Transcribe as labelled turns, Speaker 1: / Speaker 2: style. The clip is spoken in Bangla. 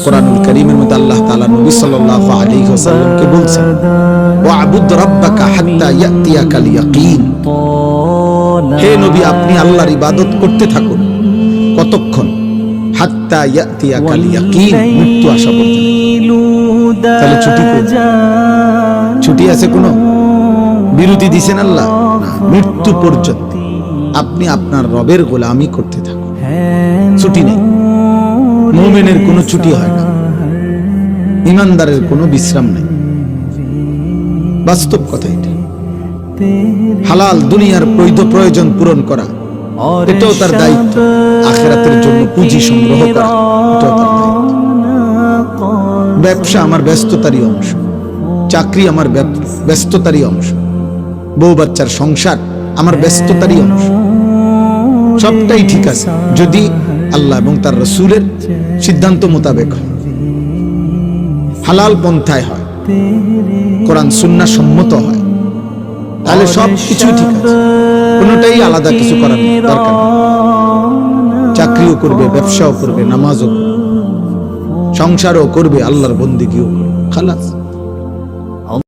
Speaker 1: কোরআনুল কারীমের মধ্যে আল্লাহ তাআলা নবী সাল্লাল্লাহু আলাইহি ওয়াসাল্লামকে বলছেন, ওয়া'বুদ রাব্বাকা হাত্তা ইয়াতিয়াকাল ইয়াকিন। হে নবী, আপনি আল্লাহর ইবাদত করতে থাকুন। কতক্ষণ? হাত্তা ইয়াতিয়াকাল ইয়াকিন, মৃত্যু আসা পর্যন্ত। তাহলে ছুটি কই? ছুটি আছে কোনো? বিরতি দিছেন আল্লাহ? না, মৃত্যু পর্যন্ত আপনি আপনার রবের গোলামি করতে থাকুন, ছুটি নেই। মুমিনের কোনো ছুটি হয় না, ইমানদারের কোনো বিশ্রাম নেই। বাস্তব কথা এটা। হালাল দুনিয়ার বৈধ প্রয়োজন পূরণ করা, এটাও তার দায়িত্ব। আখিরাতের জন্য পুঁজি সংগ্রহ করা, এটাও তার দায়িত্ব। ব্যবসা আমার ব্যস্ততারই অংশ, চাকরি আমার ব্যস্ততারই অংশ, বউ বাচ্চার সংসার আমার ব্যস্ততারই অংশ। সবটাই ঠিক আছে যদি আল্লাহ এবং তার রাসূলের সিদ্ধান্ত মোতাবেক হয়, হালাল পন্থায় হয়, কোরআন সুন্নাহ সম্মত হয়, তাহলে সব কিছুই ঠিক আছে। কোনোটাই আলাদা কিছু করার দরকার নেই। চাকরিও করবে, ব্যবসাও করবে, নামাজও করবে, সংসারও করবে, আল্লাহর বন্দেগীও করবে, খালাস।